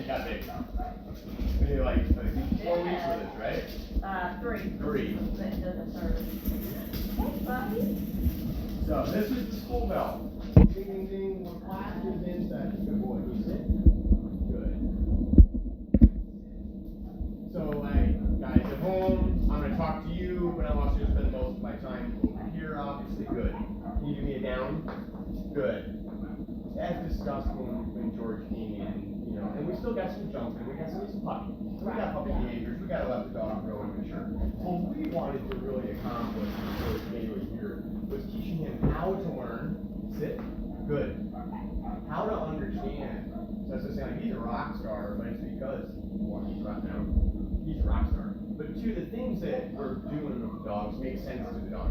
you got big. Maybe like 4 weeks with this, right? 3. 3. The third. Hey, puppy. So this is the school bell. Ding, ding, ding. When class is in session. Good boy. You sit. Good. So, like, guys at home, I'm going to talk to you, but I want you to spend most of my time over here, obviously. Good. Can you give me a down? Good. As discussed when George came in, you know, and we still got some jumping, we got some puppies. We got puppy behaviors, we got to let the dog grow and mature. What we wanted to really accomplish when George came here was teaching him how to learn, sit, good, how to understand. So that's just saying, like, he's a rock star, but it's because, one, he's right now, he's a rock star. But two, the things that we're doing with the dogs make sense to the dog.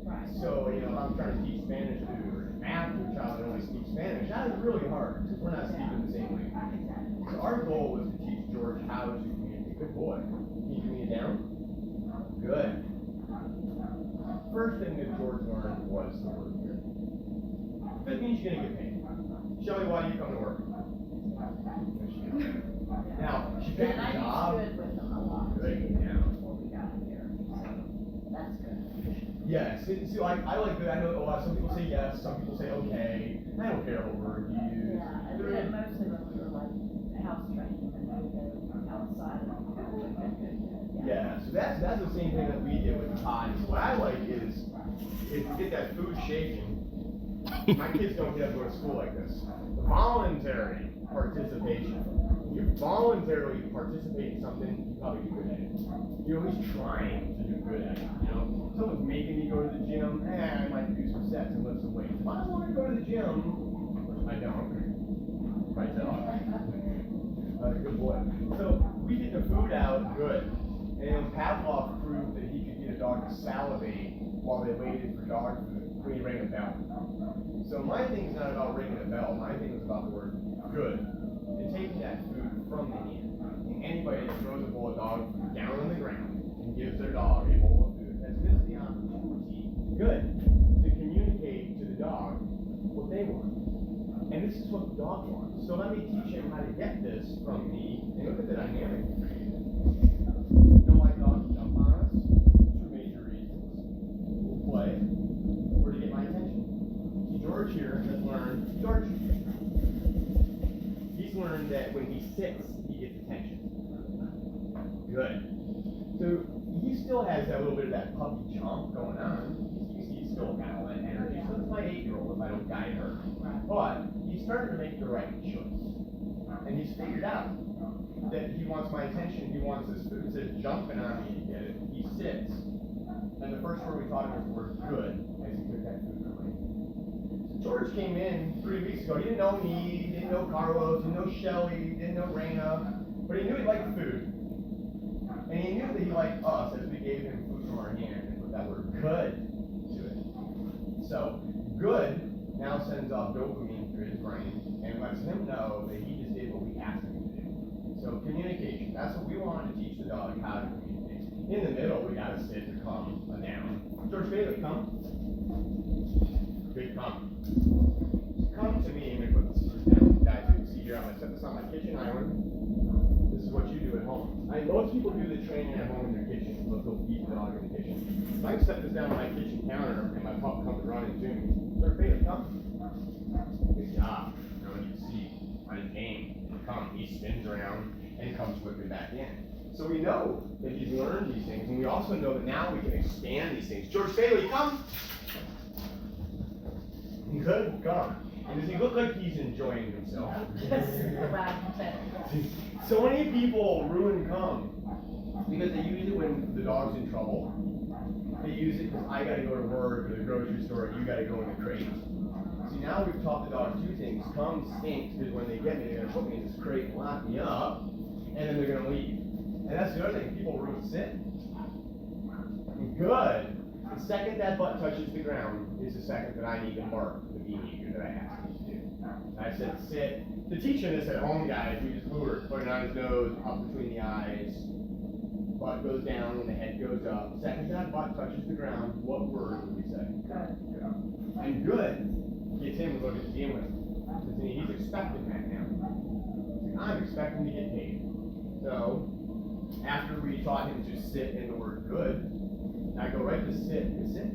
Right. So, you know, if I'm trying to teach Spanish to math to a child that only speaks Spanish, that is really hard because we're not speaking the same language. So our goal was to teach George how to communicate. Good boy. Can you give me a down? Good. First thing that George learned was the word good. Good means you're going to get paid. Shelly, why do you come to work? Now, she picked a job. And I used good with them a lot. Good. Yeah. Before we got here. So that's good. Yes. See, I like good. I know a lot. Some people say yes. Some people say okay. I don't care what word you use. Yeah, and then mostly when we were like house training and we go outside. Yeah, so that's the same thing that we did with the potties. What I like is if we get that food shaking, my kids don't get to go to school like this. Voluntary participation. When you voluntarily participate in something, you probably do good at it. You're always trying to do good at it, you know? Someone's making me go to the gym, I might do some sets and lift some weights. If I want to go to the gym, which I don't, right now. Good boy. So we get the food out good. And Pavlov proved that he could get a dog to salivate while they waited for dog food when he rang a bell. So my thing is not about ringing a bell. My thing is about the word good. And taking that food from the hand. And anybody that throws a bowl of dog food down on the ground and gives their dog a bowl of food has missed the opportunity, good, to communicate to the dog what they want. And this is what the dog wants. So let me teach him how to get this from me. And look at the dynamic. You know why dogs jump on us? 2 major reasons. We'll play, or to get my attention. See, George here has learned, he's learned that when he sits, he gets attention. Good. So he still has that little bit of that puppy jump going on. He's still got all that energy. So it's my 8-year-old if I don't guide her. But he's starting to make the right choice. And he's figured out that he wants my attention, he wants his food. Instead of jumping on me to get it, he sits. And the first word we taught him was the word good as he took that food from me. So George came in 3 weeks ago. He didn't know me, he didn't know Carlos, he didn't know Shelly, he didn't know Raina, but he knew he liked food. And he knew that he liked us as we gave him food from our hand and put that word good to it. So good now sends off dopamine through his brain and lets him know that he just did what we asked him to do. So communication, that's what we wanted to teach the dog, how to communicate. In the middle, we got to sit or come down. George Bailey, come. Good, come. Come to me. I'm going to put this down. Guys, you can see here, I'm going to set this on my kitchen island. This is what you do at home. Most people do the training at home in their kitchen. They'll feed the dog in the kitchen. So I can set this down on my kitchen counter and my pup comes running to me. George Bailey, come. Good job. Now you see, on his game, come, he spins around and comes whipping back in. So we know that he's learned these things, and we also know that now we can expand these things. George Bailey, come. Good, come. And does he look like he's enjoying himself? So many people ruin come because they use it when the dog's in trouble. They use it because I got to go to work or the grocery store, and you got to go in the crate. See, now we've taught the dog 2 things. Come stinks, because when they get me, they're going to put me in this crate and lock me up, and then they're going to leave. And that's the other thing. People ruin sit. Good. The second that butt touches the ground is the second that I need to bark the behavior that I asked you to do. I said sit. To teach him this at home, guys, we just lure it, put it on his nose, up between the eyes. Butt goes down when the head goes up. The second that butt touches the ground, what word would we say? Good. And good gets him to look at the game with. He's expecting that now. I'm expecting to get paid. So, after we taught him to sit in the word good, I go right to sit. Sit.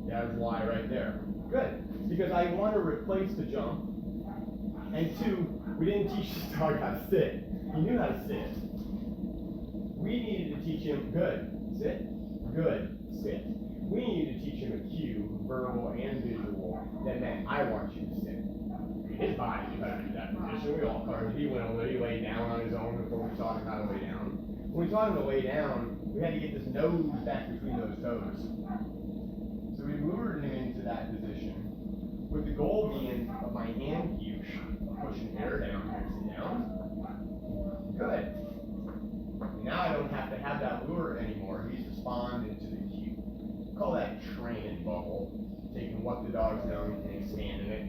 There's why right there. Good. Because I want to replace the jump. And two, we didn't teach this dog how to sit. He knew how to sit. We needed to teach him good. Sit. Good. Sit. We needed to teach him a cue, verbal and visual, that meant I want you to sit. His body knew how to do that position. We all learned. He went over, he laid down on his own before we taught him how to lay down. When we taught him to lay down, we had to get this nose back between those toes. So we lured him into that position, with the goal being of my hand cue, pushing air down, sit down. Good. Now I don't have to have that lure anymore. He's responding to the cue. We call that training bubble, taking what the dog's done and expanding it.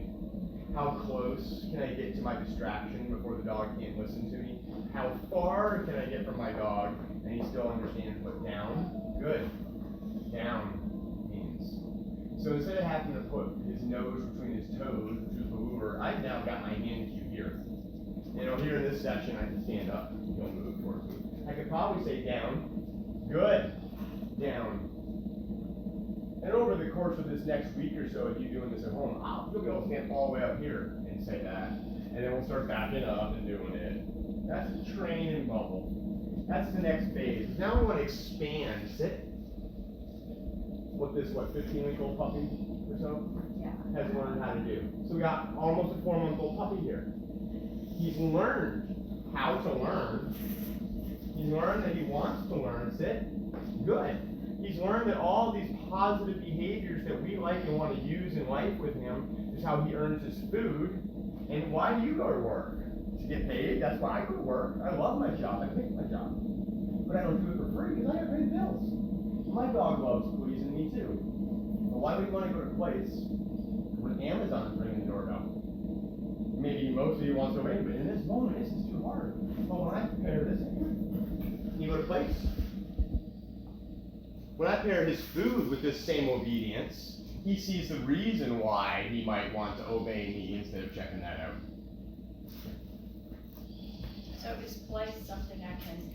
How close can I get to my distraction before the dog can't listen to me? How far can I get from my dog and he still understands what down? Good. Down means. So instead of having to put his nose between his toes, which is the lure, I've now got my hand cue here. You know, here in this section, I can stand up. He'll move towards me. I could probably say down. Good. Down. And over the course of this next week or so of you doing this at home, you'll be able to stand all the way up here and say that. And then we'll start backing up and doing it. That's the training bubble. That's the next phase. Now we want to expand. Sit. What this, 15-week-old puppy or so? Yeah. Has learned how to do. So we got almost a 4-month-old puppy here. He's learned how to learn. He's learned that he wants to learn. Sit. Good. He's learned that all these positive behaviors that we like and want to use in life with him is how he earns his food. And why do you go to work? To get paid? That's why I go to work. I love my job. I hate my job. But I don't do it for free because I have to pay bills. My dog loves pleasing me too. But why would you want to go to a place when Amazon's ringing the doorbell? Maybe most of you want to wait, but in this moment, this is too hard. But when I compare this, you go to place. When I pair his food with this same obedience, he sees the reason why he might want to obey me instead of checking that out. So is place something I can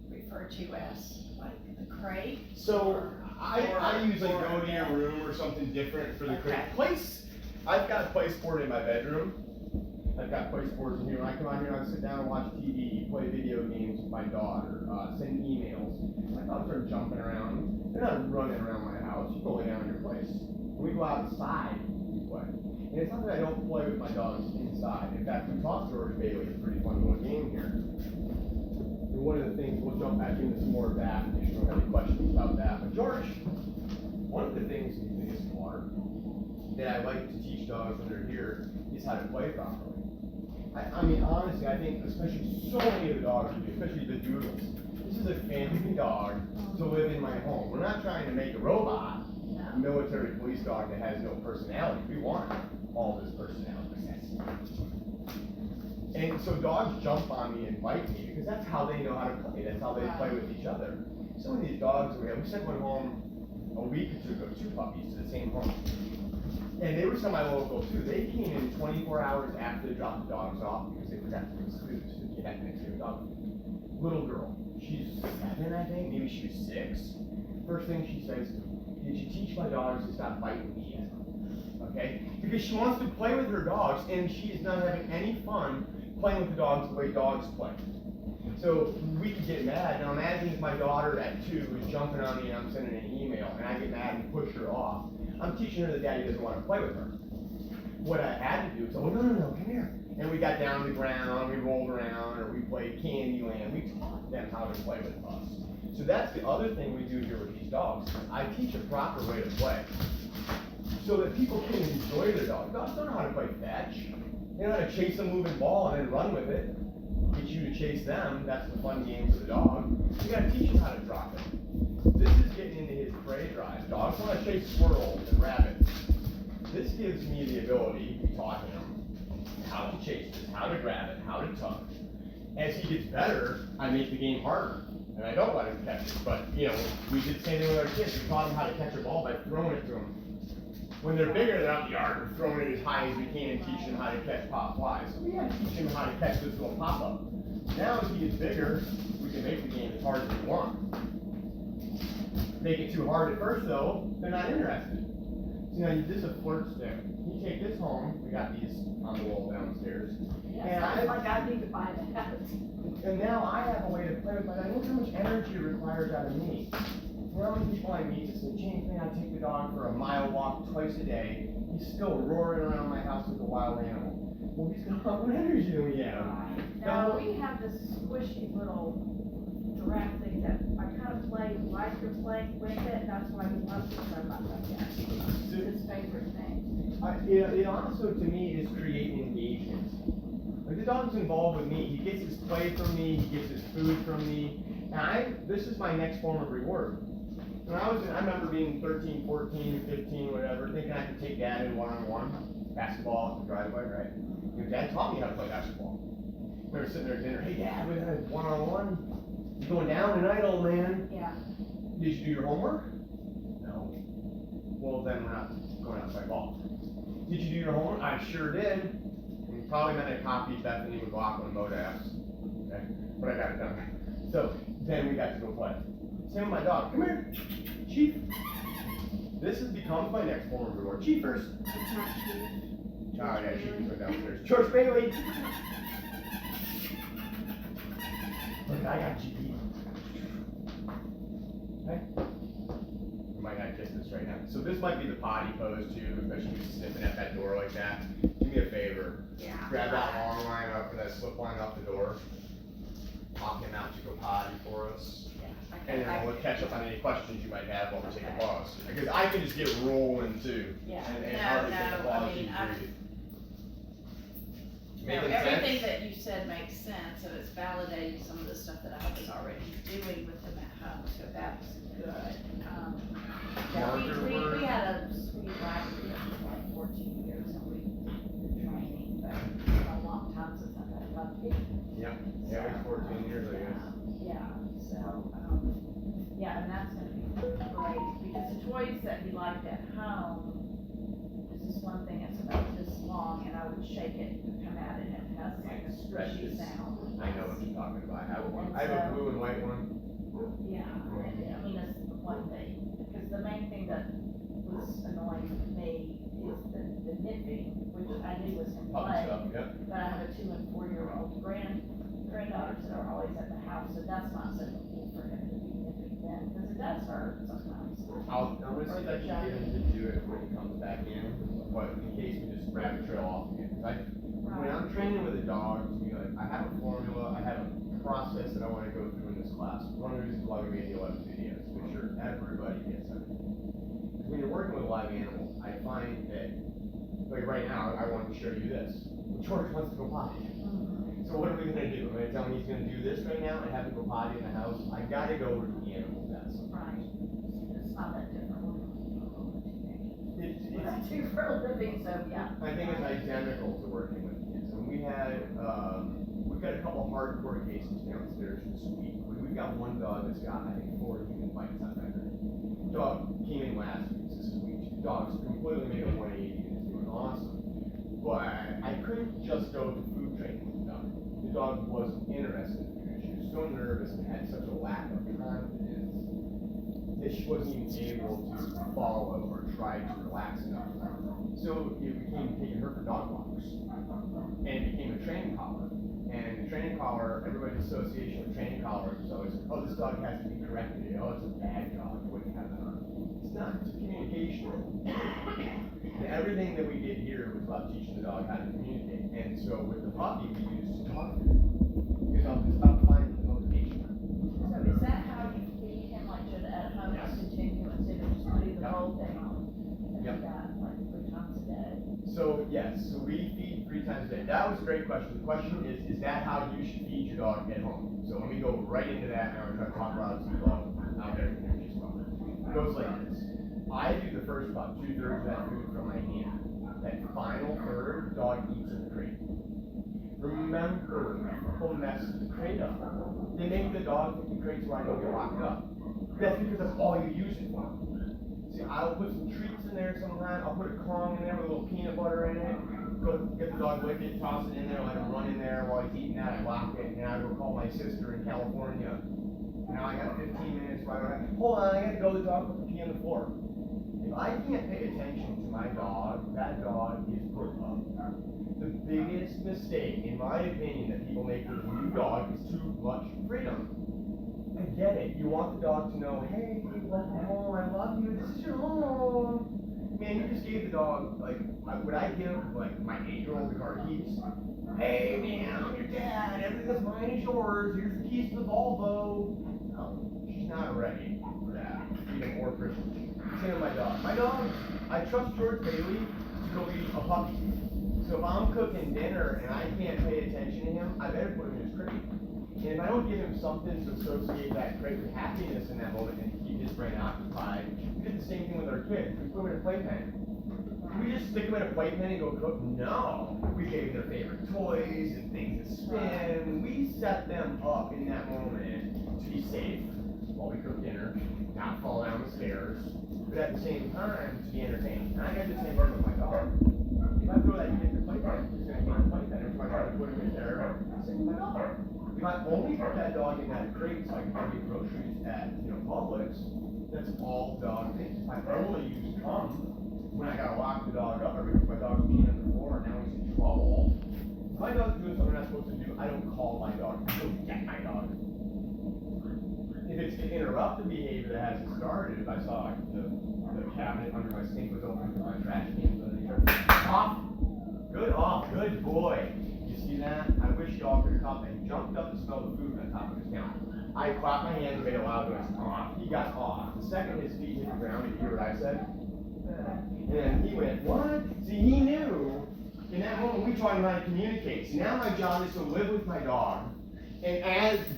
refer to as like the crate? So I usually go to your room or something different for the crate. Place, I've got a place board in my bedroom. I've got place boards in here. When I come out here, I sit down and watch TV, play video games with my daughter, send emails. My dogs are jumping around. They're not running around my house. You go lay down in your place. When we go outside, we play. And it's not that I don't play with my dogs inside. In fact, we taught George Bailey a pretty fun little game here. And one of the things, we'll jump back into some more of that if you don't have any questions about that. But George, one of the things in this water that I like to teach dogs when they're here is how to play properly. I mean, honestly, I think especially so many of the dogs, especially the Doodles, this is a family dog to live in my home. We're not trying to make a robot, a military police dog that has no personality. We want all this personality. And so dogs jump on me and bite me because that's how they know how to play. That's how they play with each other. Some of these dogs we sent one home a week or two ago, 2 puppies to the same home. And they were semi-local too. They came in 24 hours after they dropped the dogs off because they forgot to fix food. So they had next to a dog. Little girl. She's 7, I think. Maybe she was 6. First thing she says to me, did you teach my dogs to stop biting me yet? Okay? Because she wants to play with her dogs and she is not having any fun playing with the dogs the way dogs play. So we could get mad. Now imagine if my daughter at 2 is jumping on me and I'm sending an email and I get mad and push her off. I'm teaching her that daddy doesn't want to play with her. What I had to do is, oh, no, come here. And we got down on the ground, we rolled around, or we played Candyland. We taught them how to play with us. So that's the other thing we do here with these dogs. I teach a proper way to play so that people can enjoy their dogs. Dogs don't know how to play fetch. They know how to chase a moving ball and then run with it. Get you to chase them. That's the fun game for the dog. You got to teach them how to drop it. This is getting into his prey drive. Dogs want to chase squirrels and rabbits. This gives me the ability to taught him how to chase this, how to grab it, how to tug. As he gets better, I make the game harder. And I don't let him catch it. But, you know, we did the same thing with our kids. We taught them how to catch a ball by throwing it to them. When they're bigger, they're out in the yard, we're throwing it as high as we can and teaching them how to catch pop flies. So we had to teach them how to catch this little pop-up. Now as he gets bigger, we can make the game as hard as we want. Make it too hard at first though, they're not interested. So now this is a flirt stick. You take this home, we got these on the wall downstairs. Yeah, sounds like I need to buy that. And now I have a way to play with my dog. Look how much energy it requires out of me. How many people I meet that say, James, man, I take the dog for a mile walk twice a day. He's still roaring around my house like a wild animal. Well, he's got a lot more energy than we have. Now, we have this squishy little giraffe thing that I kind of play, like you're playing with it, that's why he loves it so much, I guess. It's his favorite thing. It also, to me, is creating engagement. Like, the dog's involved with me. He gets his play from me, he gets his food from me. And this is my next form of reward. When I remember being 13, 14, 15, whatever, thinking I could take Dad in one-on-one, basketball at the driveway, right? You know, Dad taught me how to play basketball. We were sitting there at dinner, hey Dad, we had one-on-one. You going down tonight, old man? Yeah. Did you do your homework? No. Well, then we're not going out to play ball. Did you do your homework? I sure did. And you probably meant I copied Bethany McLaughlin and Modaff's. Okay? But I got it done. So then we got to go play. Same with my dog. Come here, Chief. This has become my next form of reward. Chiefers. Oh yeah, Chief went downstairs. George Bailey. Look, I got GP. Okay. We might not get this right now. So this might be the potty pose too, especially if you're sniffing at that door like that. Do me a favor. Yeah. Grab that long line up or that slip line off the door. Pop him out to go potty for us. And then we'll catch up on any questions you might have while we take a pause. Because I can just get rolling too. Yeah. And hardly take a pause to breathe. No, everything that you said makes sense, and it's validating some of the stuff that I was already doing with them at home, so that's good. Yeah, we had a sweet library for like 14 years, and we did training, but it's been a long time since I've had a puppy. Yep, yeah, it's 14 years, I guess. Yeah, so, yeah, and that's gonna be great, because the toys that he liked at home, this is one thing, it's about this long, and I would shake it and come at it, and it has like a squishy sound. I know what you're talking about. I have one. I have a blue and white one. Yeah, and, I mean, it's one thing, because the main thing that was annoying to me is the nipping, which I knew was in Puppy play. stuff, yep. But I have a 2 and 4-year-old granddaughters that are always at the house, so that's not so cool for him to be nipping them, because it does hurt sometimes. I'm gonna see if I can get him to do it when he comes back in, but in case we just rabbit trail off again. Because when I'm training with a dog, to be like, I have a formula, I have a process that I want to go through in this class. One of the reasons why we made the 11 videos, to make sure everybody gets it. Because when you're working with a live animal, I find that, like right now, I want to show you this. George wants to go potty. So what are we gonna do? I'm gonna tell him he's gonna do this right now and have him go potty in the house? I gotta go where the animal does. Right. It's not that different. It's It's too for a living, so yeah. I think it's identical to working with kids. And we've got a couple hardcore cases downstairs this week. We've got one dog that's got, I think, 4 human bites on record. Dog came in last week, this is week 2. Dog's completely made a 180 and is doing awesome. But I couldn't just go to food training with the dog. The dog wasn't interested in food. She was so nervous and had such a lack of confidence that she wasn't even able to follow or try to relax enough. So it became taking her for dog walkers. And it became a training collar. And the training collar, everybody's association with training collars is always, oh, this dog has to be corrected. Oh, it's a bad dog. You wouldn't have that on. It's not. It's a communication. And everything that we did here was about teaching the dog how to communicate. And so with the puppy, we used talk. Because it's about finding the motivation. So is that how you feed him, like just at home, Yes. just continue instead of just putting the Yep. roll down? And Yep. you got like 3 times a day? So yes, so we feed 3 times a day. That was a great question. The question is that how you should feed your dog at home? So let me go right into that now. We're trying to talk about some love out there in the community as well. It goes like this. I do the first about 2/3 of that food from my hand. That final third, dog eats in the crate. Remember, people mess the crate up. They make the dog think the crate's where I don't get locked up. That's because that's all you use it for. See, I'll put some treats in there sometimes. I'll put a Kong in there with a little peanut butter in it. Go get the dog, lick it, toss it in there, let him run in there while he's eating that. I lock it, and I go call my sister in California. Now I got 15 minutes right away. Hold on, I gotta go. The dog put the pee on the floor. If I can't pay attention to my dog, that dog is put up. The biggest mistake, in my opinion, that people make with a new dog is too much freedom. I get it. You want the dog to know, hey, welcome home, I love you, this is your home. Man, you just gave the dog, like, would I give, like, my 8-year-old the car keys? Hey, man, I'm your dad, everything that's mine is yours, here's the keys to the Volvo. No, she's not ready for that, freedom or privilege. Same with my dog. My dog, I trust George Bailey to go eat a puppy. So if I'm cooking dinner and I can't pay attention to him, I better put him in his crate. And if I don't give him something to associate that crate with happiness in that moment and keep his brain occupied, we did the same thing with our kids. We put them in a playpen. Did we just stick them in a playpen and go cook? No. We gave them their favorite toys and things to spin. We set them up in that moment to be safe while we cook dinner, not fall down the stairs, but at the same time to be entertained. And I got the same thing with my dog. If I throw that kid in the playpen, he's going to get in the playpen. Every time I try to put him in there, same with my dog. If I only put that dog in that crate so I can go get groceries at, Publix, that's all the dog thinks. If I only use cum when I gotta lock the dog up or because my dog's peeing on the floor and now he's in trouble. If my dog's doing something I'm not supposed to do, I don't call my dog. I go get my dog. If it's to interrupt the behavior that hasn't started, if I saw like, the cabinet under my sink was open for my trash cans underneath, off, good boy. You see that? I wish y'all could have caught that. He jumped up and smelled the food on top of his counter. I clapped my hands and made a loud noise. Off. He got off. The second his feet hit the ground, did you hear what I said? And then he went, what? See, he knew. In that moment, we taught him how to communicate. See, now my job is to live with my dog.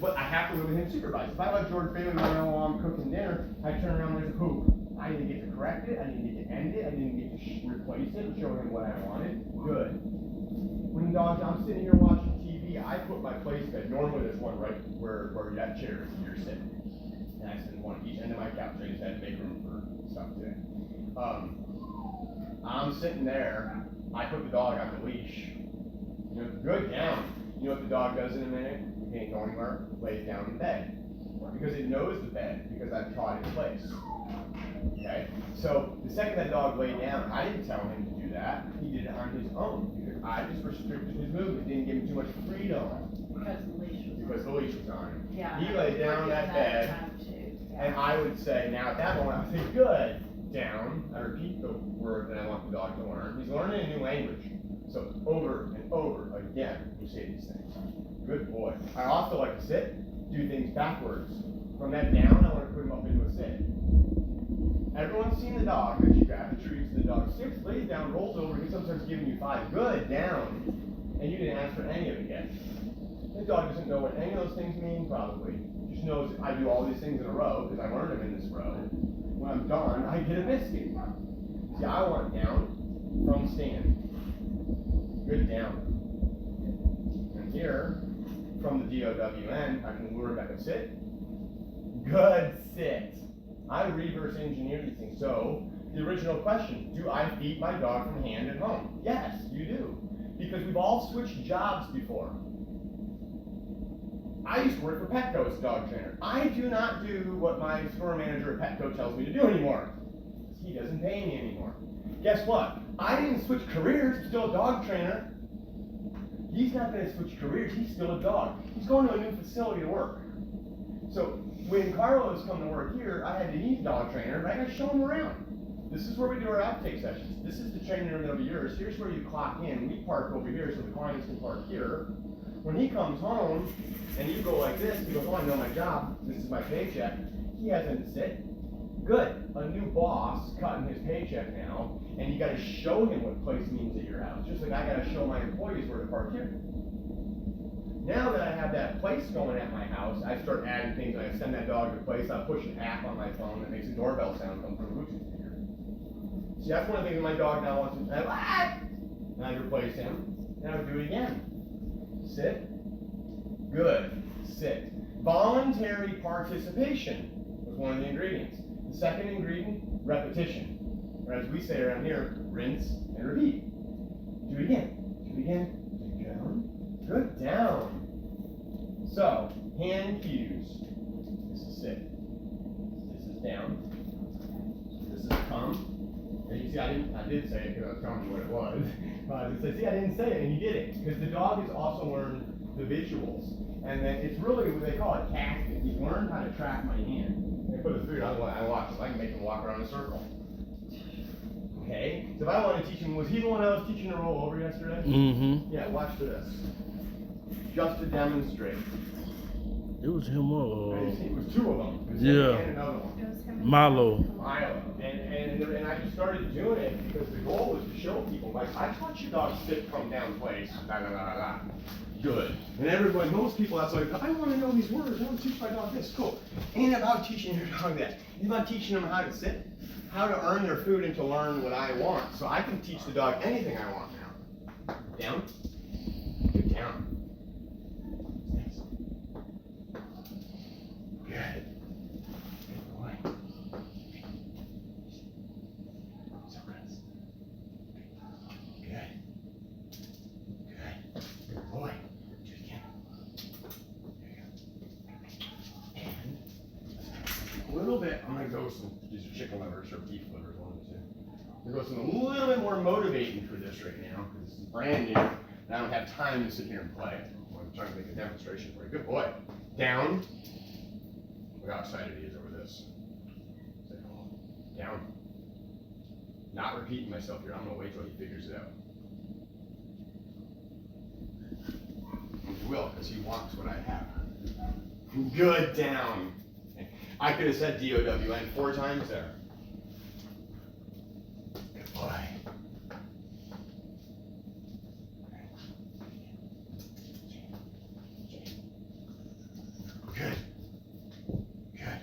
But I have to live with him supervised. If I let George Bailey run around while I'm cooking dinner, I turn around and there's a poop. I didn't get to correct it. I didn't get to end it. I didn't get to replace it and show him what I wanted. Good. When I'm sitting here watching TV, I put my place bed. Normally there's one right where you have chairs and you're sitting. And I sit one at each end of my couch. I just had to make room for stuff today. I'm sitting there. I put the dog on the leash. Good down. You know what the dog does in a minute? It can't go anywhere. Lays down in bed. Because it knows the bed, because I've taught its place. Okay? So the second that dog laid down, I didn't tell him to do that. He did it on his own. Because I just restricted his movement, didn't give him too much freedom. Because the leash was on him. Yeah. He laid down on that bed. And I would say, now at that moment, I would say, good, down. I repeat the word that I want the dog to learn. He's learning a new language. So over and over again, you say these things. Good boy. I also like to sit, do things backwards. From that down, I want to put him up into a sit. Everyone's seen the dog that you grab the treats, the dog sits, lays down, rolls over, he sometimes starts giving you 5. Good, down. And you didn't ask for any of it yet. The dog doesn't know what any of those things mean, probably. Just knows that I do all these things in a row, because I learned them in this row. When I'm done, I get a biscuit. See, I want down from stand. Good down. And here, from the DOWN, I can lure him back and sit. Good sit. I reverse engineer these things. So, the original question, do I feed my dog from hand at home? Yes, you do. Because we've all switched jobs before. I used to work for Petco as a dog trainer. I do not do what my store manager at Petco tells me to do anymore. He doesn't pay me anymore. Guess what? I didn't switch careers, I'm still a dog trainer. He's not going to switch careers, he's still a dog. He's going to a new facility to work. So when Carlos come to work here, I had to need a dog trainer, but I got to show him around. This is where we do our outtake sessions. This is the training room that'll be yours. Here's where you clock in. We park over here so the clients can park here. When he comes home and you go like this, he goes, oh, I know my job. This is my paycheck. He hasn't sit. Good. A new boss cutting his paycheck now, and you got to show him what place means at your house. Just like I got to show my employees where to park here. Now that I have that place going at my house, I start adding things. I send that dog to place. I push an app on my phone that makes a doorbell sound come from a Bluetooth speaker. See, that's one of the things that my dog now wants to. And I replace him, and I would do it again. Sit. Good. Sit. Voluntary participation was one of the ingredients. The second ingredient, repetition. Or as we say around here, rinse and repeat. Do it again. Do it again. Down. Good. Down. So, hand cues. This is sit. This is down. This is come. And you see, I did say it because I was telling you what it was. See, I didn't say it, and you did it. Because the dog has also learned the visuals. And then it's really what they call it casting. He's learned how to track my hand. They put his food on, I watch, so I can make him walk around in a circle. Okay? So if I want to teach him, was he the one I was teaching to roll over yesterday? Mm-hmm. Yeah, watch this. Just to demonstrate. It was him or It was two of them. It was Yeah. him and another one. Milo. And I just started doing it because the goal was to show people, like, I taught your dog sit, come down, place, da da da da da. Good. And everybody, most people outside, I want to know these words. I want to teach my dog this. Cool. Ain't about teaching your dog that. It's about teaching them how to sit, how to earn their food, and to learn what I want. So I can teach the dog anything I want now. Down. Good. Down. Nice. Good. Good boy. So good. Good. Good. Good boy. Do it again. There you go. And a little bit, I'm gonna go some, these are chicken livers or beef livers, one of the two. I'm gonna go some a little bit more motivating for this right now, because it's brand new, and I don't have time to sit here and play. I'm trying to make a demonstration for you. Good boy. Down. Look how excited he is over this. Say, oh, down. Not repeating myself here. I'm gonna wait till he figures it out. And he will, because he wants what I have. Good. Down. I could have said D-O-W-N 4 times there. Good boy. Good. Good.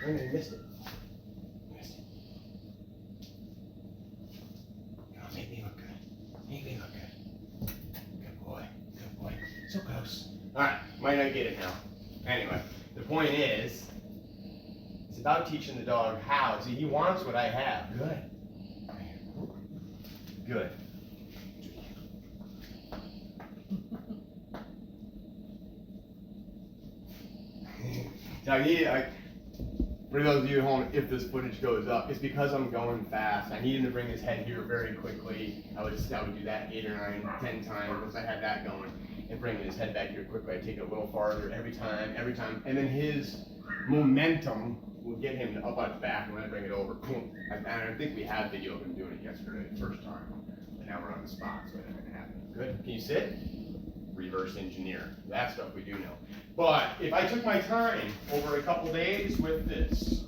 And he missed it. Missed it. Oh, make me look good. Make me look good. Good boy. Good boy. So close. Alright, might not get it now. Anyway, the point is, it's about teaching the dog how. See, he wants what I have. Good. Good. Now, for those of you at home, if this footage goes up, it's because I'm going fast. I need him to bring his head here very quickly. I would do that 8 or 9, 10 times once I had that going. And bringing his head back here quickly, I take it a little farther every time, and then his momentum will get him up on his back, and when I bring it over, boom. And I think we had video of him doing it yesterday, the first time. And now we're on the spot, so it's not gonna happen. Good. Can you sit? Reverse engineer. That stuff we do know. But if I took my time over a couple days with this,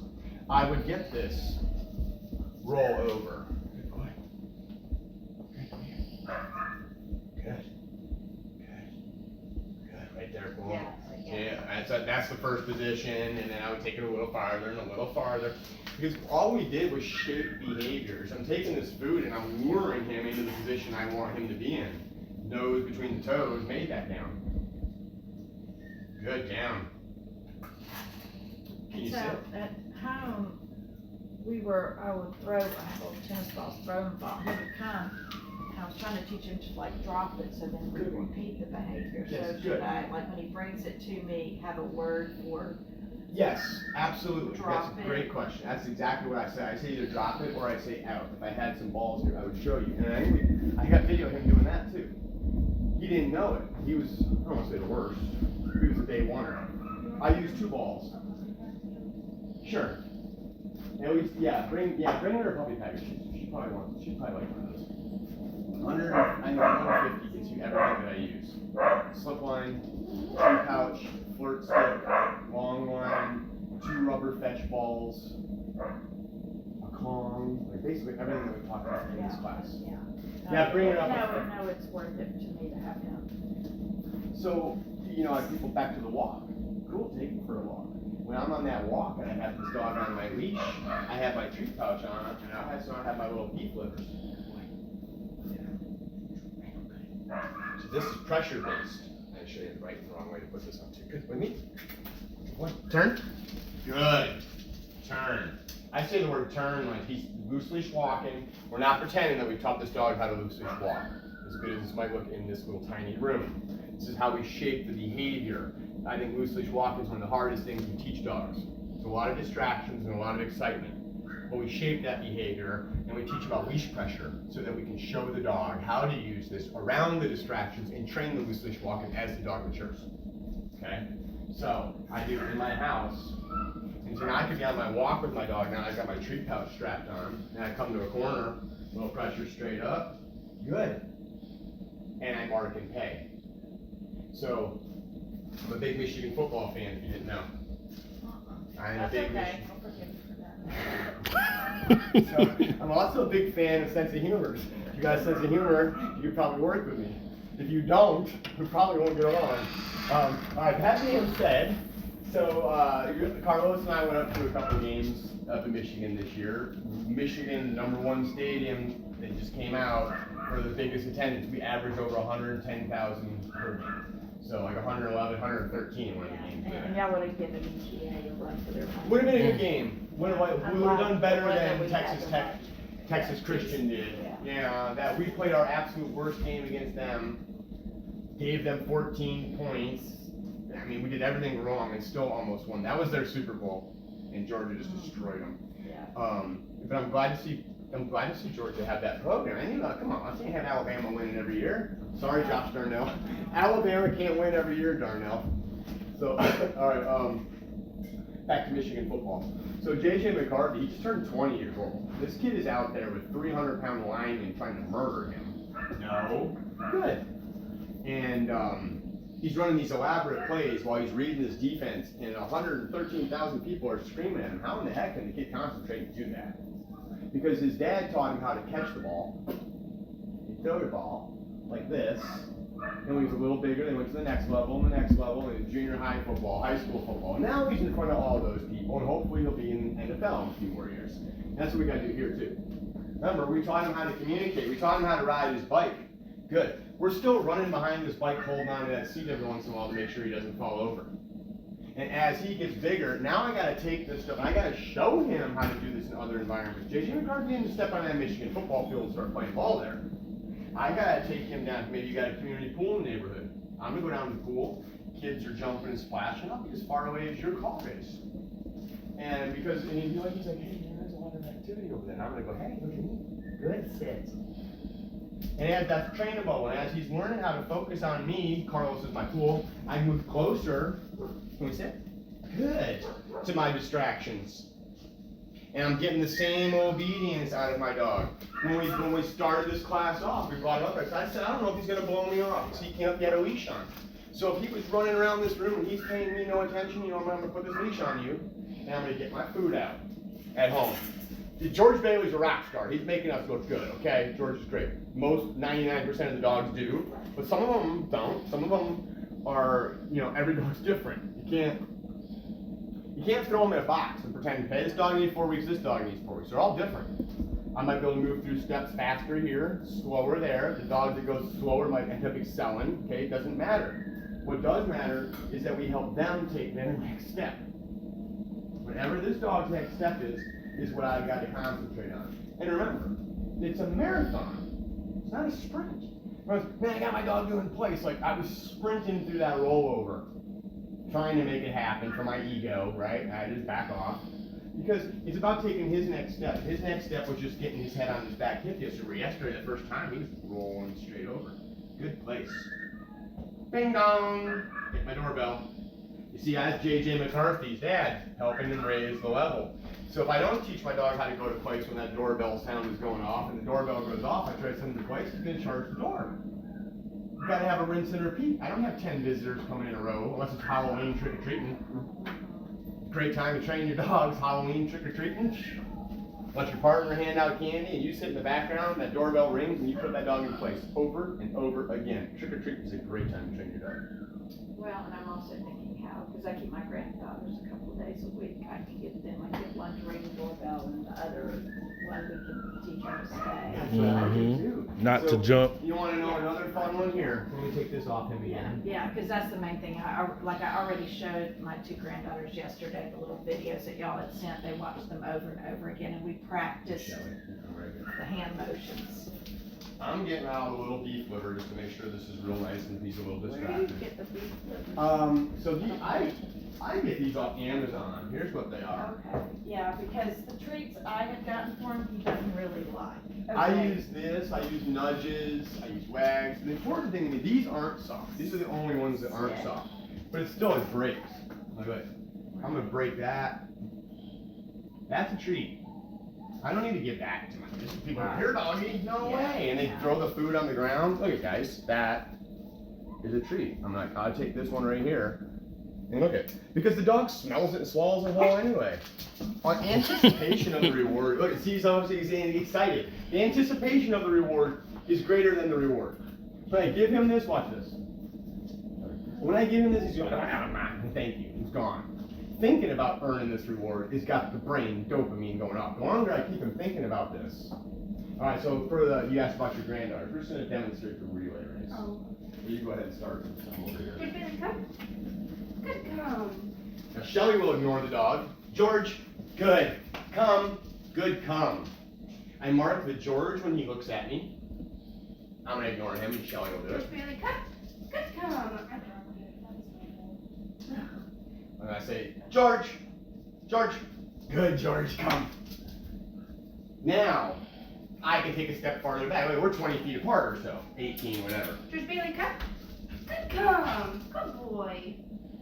I would get this roll over. Good boy. Good. Right there, boom. Yeah, that's the first position, and then I would take it a little farther and a little farther. Because all we did was shape behaviors. I'm taking this food and I'm luring him into the position I want him to be in. Nose between the toes, made that down. Good, down. Can you So sit? at home, I would throw, I have little tennis balls, throw them ball, he would come. I was trying to teach him to like drop it, so then we Good one. repeat the behavior. Yes, So good. should I, like when he brings it to me, have a word for, Yes, absolutely. Drop That's a it. great question. That's exactly what I say. I say either drop it or I say out. If I had some balls here, I would show you. And I got video of him doing that too. He didn't know it. He was, I don't want to say the worst. He was a day oneer. I used 2 balls. Sure. Bring her a puppy package. She probably like one of those. I know 150 gets you everything that I use. Slip line, 2 pouch, flirt stick, long line, 2 rubber fetch balls, a Kong, like basically everything that we talked about in this class. Yeah, bring it up. No, it's worth it to me to have him. So, like people back to the walk. Cool, take him for a walk. When I'm on that walk and I have this dog on my leash, I have my treat pouch on, and I have my little beef livers. So this is pressure based. I'll show you the right and the wrong way to put this on too. Good. With me? One. Turn. Good. turn. I say the word turn like he's loose leash walking. We're not pretending that we taught this dog how to loose leash walk. As good as this might look in this little tiny room. This is how we shape the behavior. I think loose leash walking is one of the hardest things we teach dogs. There's a lot of distractions and a lot of excitement. But we shape that behavior and we teach about leash pressure so that we can show the dog how to use this around the distractions and train the loose leash walking as the dog matures. Okay? So I do it in my house. And so now I could be on my walk with my dog. Now I've got my treat pouch strapped on. And I come to a corner, little pressure straight up. Good. And I mark and pay. So I'm a big Michigan football fan if you didn't know. I'm a big okay. Michigan. I'll forgive you for that. So I'm also a big fan of sense of humor. If you got a sense of humor, you could probably work with me. If you don't, we probably won't get along. All right, that being said, so Carlos and I went up to a couple games up in Michigan this year. Michigan, #1 stadium, they just came out for the biggest attendance. We averaged over 110,000 per game. So like 111, 113 one of the games. And y'all would have given ETA a run for their money. Would have been a good game. We would have done better than we had Texas to Tech. watch. Texas Christian did. Yeah. That we played our absolute worst game against them, gave them 14 points. I mean, we did everything wrong and still almost won. That was their Super Bowl, and Georgia just destroyed them. Yeah. But I'm glad to see Georgia have that program. And come on, I can't have Alabama winning every year. Sorry, Josh Darnell. Alabama can't win every year, Darnell. So, all right. Back to Michigan football. So J.J. McCarthy, he just turned 20 years old. This kid is out there with 300-pound linemen trying to murder him. No. Good. And he's running these elaborate plays while he's reading his defense, and 113,000 people are screaming at him. How in the heck can the kid concentrate and do that? Because his dad taught him how to catch the ball. He throw the ball like this. And when he was a little bigger, they went to the next level, and the next level, and junior high football, high school football. Now he's in front of all those people, and hopefully he'll be in the NFL in a few more years. And that's what we got to do here too. Remember, we taught him how to communicate. We taught him how to ride his bike. Good. We're still running behind this bike, holding on to that seat every once in a while to make sure he doesn't fall over. And as he gets bigger, now I got to take this stuff, and I got to show him how to do this in other environments. J.J. McCarthy didn't step on that Michigan football field and start playing ball there. I got to take him down. Maybe you got a community pool in the neighborhood. I'm going to go down to the pool. Kids are jumping and splashing. I'll be as far away as your call is. And he'd be like, he's like, hey, man, there's a lot of activity over there. And I'm going to go, hey, look at me. Good sit. And that's trainable. And as he's learning how to focus on me, Carlos is my pool, I move closer. Can we sit? Good. To my distractions. And I'm getting the same obedience out of my dog. When we started this class off, we brought it up. I said, I don't know if he's going to blow me off because he can't get a leash on. So if he was running around this room and he's paying me no attention, I'm going to put this leash on you, and I'm going to get my food out at home. George Bailey's a rock star. He's making us look good, okay? George is great. Most 99% of the dogs do, but some of them don't. Some of them are, every dog's different. You can't throw them in a box and pretend, hey, this dog needs 4 weeks, this dog needs 4 weeks. They're all different. I might be able to move through steps faster here, slower there. The dog that goes slower might end up excelling, okay? It doesn't matter. What does matter is that we help them take their next step. Whatever this dog's next step is what I've got to concentrate on. And remember, it's a marathon. It's not a sprint. Man, I got my dog doing plays. Like, I was sprinting through that rollover, trying to make it happen for my ego, right? I just back off. Because it's about taking his next step. His next step was just getting his head on his back hip yesterday. The first time, he was rolling straight over. Good place. Bing dong! Hit my doorbell. You see, that's J.J. McCarthy's dad helping him raise the level. So if I don't teach my dog how to go to place when that doorbell sound is going off, and the doorbell goes off, I try to send him to place, he's going to charge the door. You got to have a rinse and repeat. I don't have 10 visitors coming in a row, unless it's Halloween trick-or-treating. Great time to train your dogs, Halloween trick-or-treating. Let your partner hand out candy, and you sit in the background, that doorbell rings, and you put that dog in place over and over again. Trick-or-treating is a great time to train your dog. Well, and I'm also thinking, how, because I keep my granddaughters a couple of days a week, I can get them, I get one to ring the doorbell and the other one we can teach them to stay. That's what I do too. Not So, to jump. You wanna know another fun one here? Let me take this off him Yeah, again. yeah, because that's the main thing, I already showed my two granddaughters yesterday, the little videos that y'all had sent, they watched them over and over again, and we practiced Shelly, come right here. the hand motions. I'm getting out a little beef liver just to make sure this is real nice and he's a little Where do you distracted. get the beef liver? So I get these off Amazon. Here's what they are. Okay, yeah, because the treats I had gotten for him, he doesn't really like. I Okay. use this, I use nudges, I use wags. The important thing to me, these aren't soft. These are the only ones that aren't soft. But it still, it breaks. Look at it. I'm gonna break that. That's a treat. I don't need to give that to my kids. People are here, doggy, no way. And they throw the food on the ground. Look at guys, that is a treat. I'm like, I'll take this one right here. And look at, because the dog smells it and swallows it whole anyway. On anticipation of the reward, look, see, he's obviously he's getting excited. The anticipation of the reward is greater than the reward. When I give him this, watch this. When I give him this, he's going, thank you, he's gone. Thinking about earning this reward has got the brain dopamine going up. The longer I keep him thinking about this. All right, so for the, you asked about your granddaughter. We're just gonna demonstrate the relay race. Oh. You go ahead and start. I'm over here. Good, Billy, come. Good, come. Now Shelly will ignore the dog. George, good, come, good, come. I mark the George when he looks at me. I'm gonna ignore him and Shelly will do it. Good, Billy, come. Good, come. And I say, George, George, good, George, come. Now, I can take a step farther back. Wait, we're 20 feet apart or so, 18, whatever. George, Billy, come. Good, come. Good boy.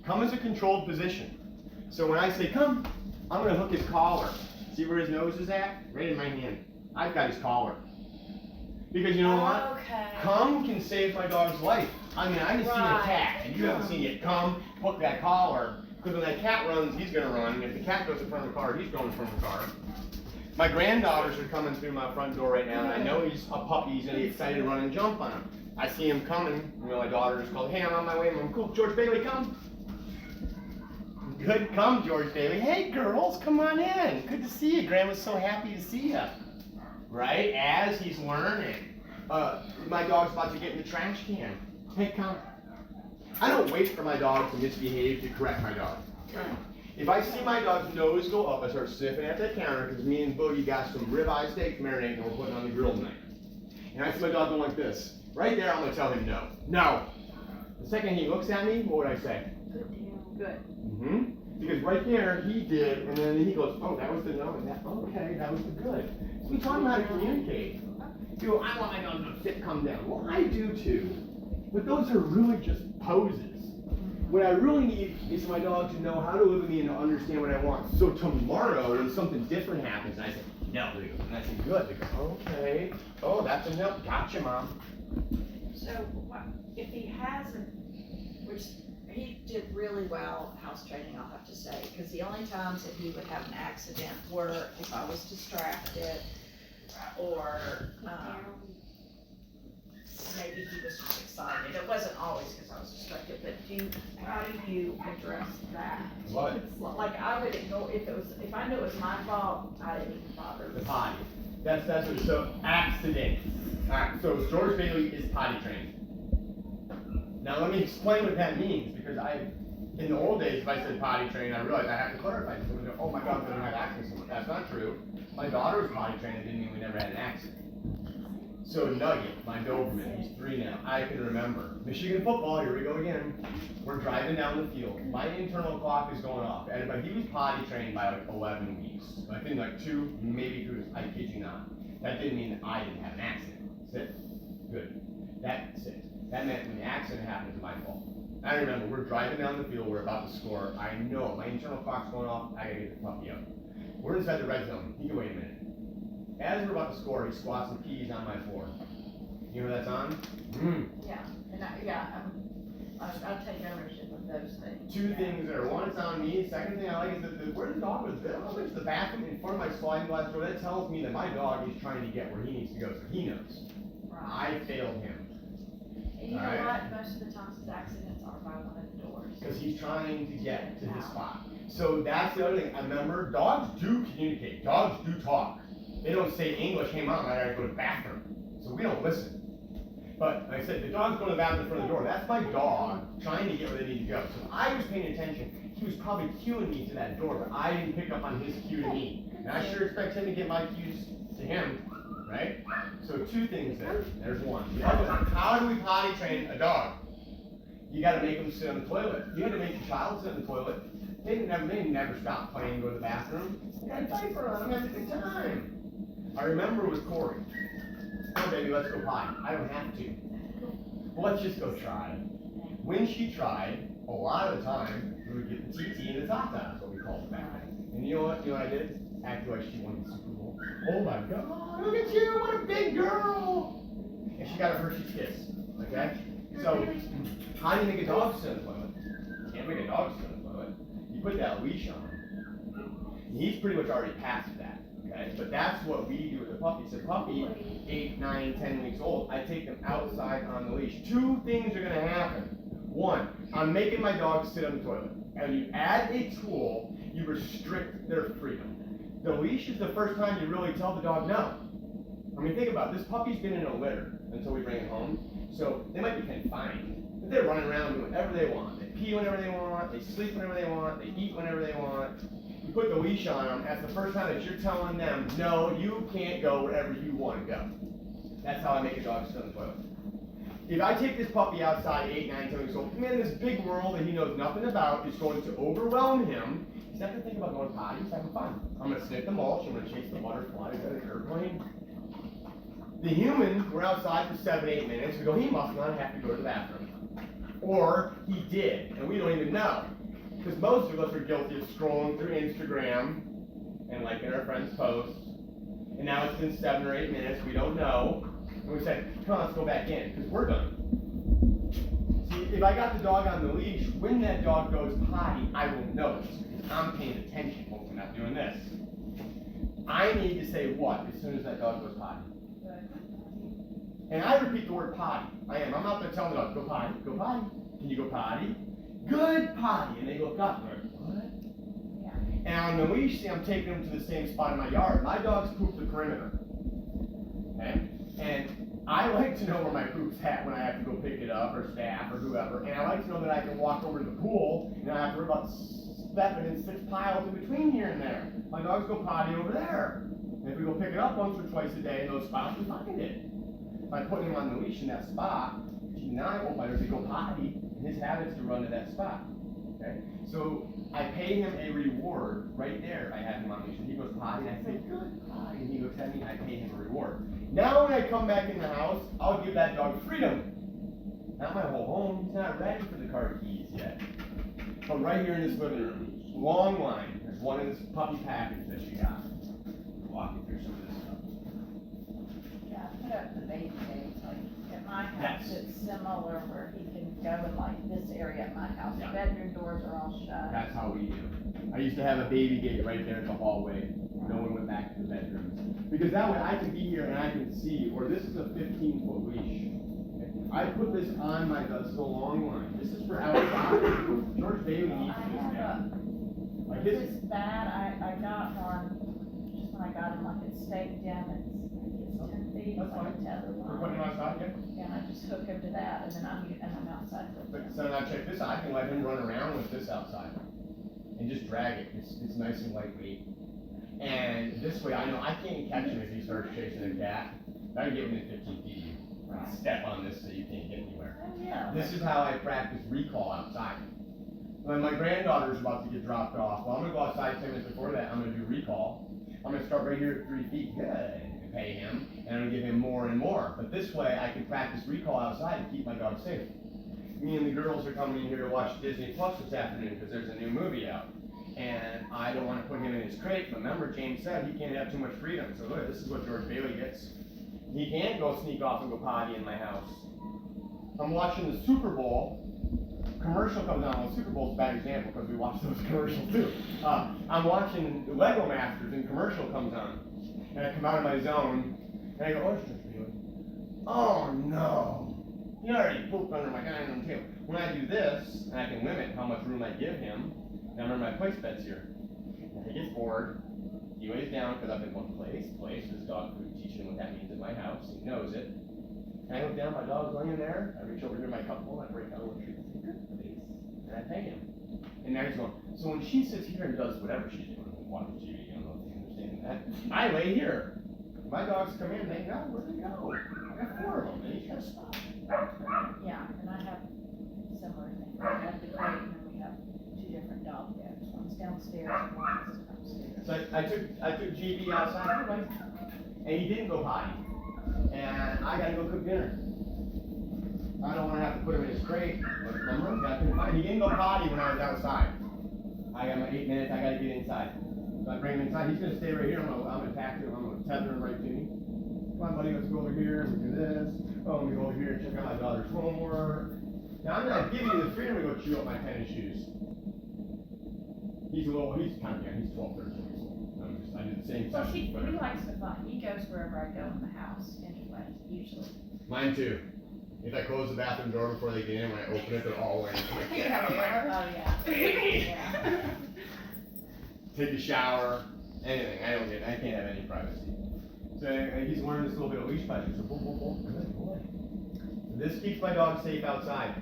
Come is a controlled position. So when I say come, I'm gonna hook his collar. See where his nose is at? Right in my hand. I've got his collar. Because you know what? Okay. Come can save my dog's life. I mean, I just seen a cat, and you haven't seen it. Come, hook that collar. Because when that cat runs, he's gonna run. And if the cat goes in front of the car, he's going in front of the car. My granddaughters are coming through my front door right now, and I know he's a puppy. He's gonna get excited to run and jump on him. I see him coming. You know, my daughter just called, hey, I'm on my way. I'm cool. George Bailey, come. Good, come, George Bailey. Hey, girls, come on in. Good to see you. Grandma's so happy to see you. Right? As he's learning. My dog's about to get in the trash can. Hey, come. I don't wait for my dog to misbehave to correct my dog. If I see my dog's nose go up, I start sniffing at that counter because me and Boogie got some ribeye steak marinating and we're putting on the grill tonight. And I see my dog going like this. Right there, I'm going to tell him no. No. The second he looks at me, what would I say? Good. Mm-hmm. Because right there, he did, and then he goes, oh, that was the no, and that, okay, that was the good. So we taught him how to communicate. You go, I want my dog to sit, come down. Well, I do too. But those are really just poses. What I really need is my dog to know how to live with me and to understand what I want. So tomorrow, when something different happens, I say, no, and I say, good. They go, okay. Oh, that's a no. Gotcha, Mom. So if he hasn't, which he did really well house training, I'll have to say, because the only times that he would have an accident were if I was distracted or maybe he was just excited. It wasn't always because I was distracted, but how do you address that? What? Like I would ignore, if I knew it was my fault, I didn't even bother. The potty. That's what, so accident. Alright, so George Bailey is potty trained. Now let me explain what that means, because in the old days, if I said potty trained, I realized I have to clarify. Someone go, oh my God, we never had accidents. That's not true. My daughter was potty trained, it didn't mean we never had an accident. So Nugget, my Doberman, he's 3 now. I can remember. Michigan football, here we go again. We're driving down the field. My internal clock is going off. But he was potty trained by like 11 weeks. I think like 2, maybe 3 weeks. I kid you not. That didn't mean that I didn't have an accident. Sit. Good. That's it. That meant when the accident happened, it's my fault. I remember, we're driving down the field, we're about to score. I know, my internal clock's going off, I gotta get the puppy up. We're inside the red zone. He can wait a minute. As we're about to score, he squats and pees on my floor. You know what that's on? Yeah, and I take ownership of those things. 2 things there. One, it's on me. Second thing I like is that where the dog was. I went to the bathroom in front of my sliding glass door. That tells me that my dog is trying to get where he needs to go, so he knows. Right. I failed him. And you know Alright. what, most of the times his accidents are by one of the doors. Because he's trying to get to his spot. So that's the other thing. I remember dogs do communicate. Dogs do talk. They don't say English, hey mom, I gotta go to the bathroom. So we don't listen. But like I said, the dog's going to the bathroom in front of the door. That's my dog trying to get where they need to go. So if I was paying attention, he was probably cueing me to that door, but I didn't pick up on his cue to me. And I sure expect him to get my cues to him, right? So two things there. There's one. The other one, how do we potty train a dog? You gotta make them sit on the toilet. You gotta make your child sit on the toilet. They never stop playing, go to the bathroom. You got a diaper on them every time. I remember with Corey. Oh baby, let's go potty. I don't have to. Well, let's just go try. When she tried, a lot of the time, we would get the TT and the Tata, is what we called it back then. And you know what I did? Acted like she won the Super Bowl. Oh my God, look at you, what a big girl! And she got a Hershey's Kiss, okay? So, how do you make a dog sit on the toilet? You can't make a dog sit on the toilet. You put that leash on him. He's pretty much already past that, okay? But that's what we do with the puppy. So puppy, 8, 9, 10 weeks old, I take them outside on the leash. Two things are gonna happen. One, I'm making my dog sit on the toilet. And you add a tool, you restrict their freedom. The leash is the first time you really tell the dog no. I mean, think about it. This puppy's been in a litter until we bring it home. So they might be confined, but they're running around doing whatever they want. They pee whenever they want, they sleep whenever they want, they eat whenever they want. You put the leash on them, that's the first time that you're telling them, no, you can't go wherever you want to go. That's how I make a dog sit on the toilet. If I take this puppy outside 8, 9, 10 weeks old, man, this big world that he knows nothing about is going to overwhelm him. He's not going to think about going potty, he's having fun. I'm going to sniff the mulch, I'm going to chase the butterflies out of the airplane. The human, we're outside for 7, 8 minutes, we go, he must not have to go to the bathroom. Or he did, and we don't even know. Because most of us are guilty of scrolling through Instagram and liking our friends' posts. And now it's been 7 or 8 minutes, we don't know. And we say, come on, let's go back in, because we're done. See, if I got the dog on the leash, when that dog goes potty, I will notice, because I'm paying attention, folks, I'm not doing this. I need to say what as soon as that dog goes potty. And I repeat the word potty. I am. I'm not going to tell the dog, go potty, go potty. Can you go potty? Good potty. And they look up and they're like, what? Yeah. And on the leash, see, I'm taking them to the same spot in my yard. My dogs poop the perimeter. Okay? And I like to know where my poop's at when I have to go pick it up, or staff, or whoever. And I like to know that I can walk over to the pool and I have to worry about stepping in 6 piles in between here and there. My dogs go potty over there. And if we go pick it up once or twice a day in those spots, we find it. By putting him on the leash in that spot, now I won't let her to go potty, and his habit is to run to that spot. Okay? So I pay him a reward right there. I have him on the leash, and he goes potty, and I say, good potty, and he looks at me, and I pay him a reward. Now when I come back in the house, I'll give that dog freedom. Not my whole home, he's not ready for the car keys yet. But right here in this living room, long line, there's one in this puppy package that she got. Walking through some of this stuff. Yeah, I put up the baby gates, like, at my house, it's similar where he can go in like this area at my house, the bedroom doors are all shut. That's how we do. I used to have a baby gate right there at the hallway. No one went back to the bedrooms. Because that way I can be here and I can see, or this is a 15-foot leash. I put this on my, this is a long line. This is for outside. George Bailey needs this now. Like this. It's bad, I got one, just when I got him, like it's staked in, it's 10 feet, That's like a fine. tether We're putting him line. outside, yeah? And I just hook him to that, and then I'm outside with But him. so now check this out. I can let him run around with this outside and just drag it. It's nice and lightweight. And this way I know I can't catch him if he starts chasing a cat. I can get him in 15 feet. I step on this so you can't get anywhere. Oh, yeah. This is how I practice recall outside. When my granddaughter's about to get dropped off, well, I'm gonna go outside 10 minutes before that. I'm gonna do recall. I'm gonna start right here at 3 feet. Good. And pay him, and I'm gonna give him more and more. But this way, I can practice recall outside and keep my dog safe. Me and the girls are coming in here to watch Disney Plus this afternoon because there's a new movie out. And I don't want to put him in his crate, but remember James said he can't have too much freedom. So look, this is what George Bailey gets. He can't go sneak off and go potty in my house. I'm watching the Super Bowl. Commercial comes on. Well, Super Bowl's a bad example because we watch those commercials too. I'm watching the Lego Masters and commercial comes on. And I come out of my zone and I go, oh, it's George Bailey. Oh no. He already pooped under my dining room table. When I do this, and I can limit how much room I give him, and I remember my place bed's here. And he gets bored, he lays down, because I've been going place, this dog food, teaching him what that means in my house, he knows it. And I look down, my dog's laying there, I reach over here, my cup bowl, I break out a little treat, and say, good please, and I pay him. And now he's going, so when she sits here and does whatever she's doing, watching TV, I don't know if you understand that, I lay here. My dogs come in, they know where they go. I got 4 of them, and each has stuff. Yeah, and I have similar things. I have the crate, and then we have 2 different dog beds. One's downstairs and one's upstairs. So I took GB outside, everybody, and he didn't go potty. And I gotta go cook dinner. I don't wanna have to put him in his crate, but remember, he didn't go potty when I was outside. I got my 8 minutes, I gotta get inside. So I bring him inside, he's gonna stay right here, I'm gonna tack him, I'm gonna tether him right to me. Come on buddy, let's go over here and do this. Oh, let me go over here and check out my daughter's homework. Now I'm not giving you the freedom to go chew up my tennis shoes. He's kind of young, he's 12, 13 years old. I did the same Well, thing. he likes the fun. He goes wherever I go in the house anyway, usually. Mine too. If I close the bathroom door before they get in, when I open it, they're all wearing it. You have a winner? Oh, yeah. Yeah. Take a shower, anything. I can't have any privacy. So he's learning this little bit of leash biting. So good boy. This keeps my dog safe outside.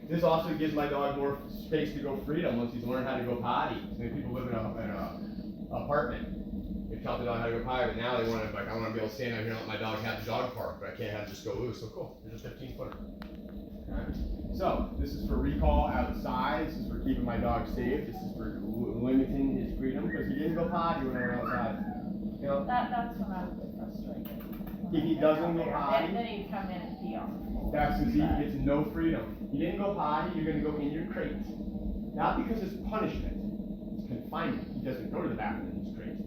This also gives my dog more space to go freedom once he's learned how to go potty. So people live in an apartment. They taught the dog how to go potty, but now they want to, like, I want to be able to stand out here and let my dog have the dog park, but I can't have it just go loose. So cool, there's a 15-footer. Alright. So, this is for recall outside, this is for keeping my dog safe, this is for limiting his freedom, because he didn't go potty when I went outside. You know? That's when I was frustrated. If he doesn't go potty, then he'd come in and pee on the floor. that's because he gets no freedom. He didn't go potty, you're going to go in your crate. Not because it's punishment, it's confinement. He doesn't go to the bathroom in his crate.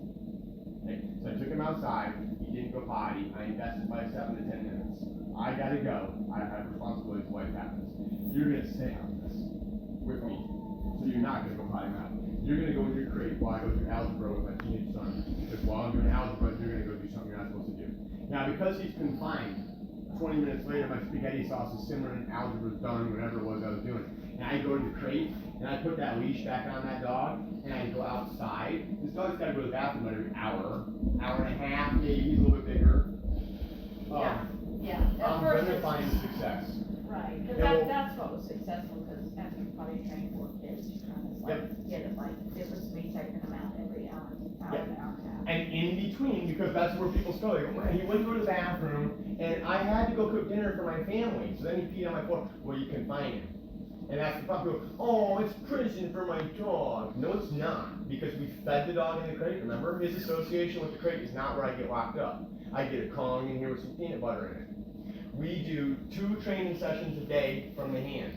Okay? So I took him outside, he didn't go potty, I invested my 7 to 10 minutes. I gotta go, I have responsibilities for life happens. You're gonna stay on this with me. So you're not gonna go potty mouth. You're gonna go in your crate while I go through algebra with my teenage son. Because while I'm doing algebra, you're gonna go do something you're not supposed to do. Now, because he's confined, 20 minutes later, my spaghetti sauce is simmering, algebra's done, whatever it was I was doing. And I go to the crate, and I put that leash back on that dog, and I go outside. This dog's gotta go to the bathroom every hour and a half, maybe, he's a little bit bigger. Yeah. I'm gonna find success. Right, because that's what was successful, because after potty training 4 kids, you kind of like get it like, it was me taking them out every hour and a half. And in between, because that's where people go, they go, man, he wouldn't go to the bathroom, and I had to go cook dinner for my family, so then he peed on my floor. Well, you confine him. And that's the problem. People go, oh, it's prison for my dog. No, it's not, because we fed the dog in the crate, remember? His association with the crate is not where I get locked up. I get a Kong in here with some peanut butter in it. We do 2 training sessions a day from the hand.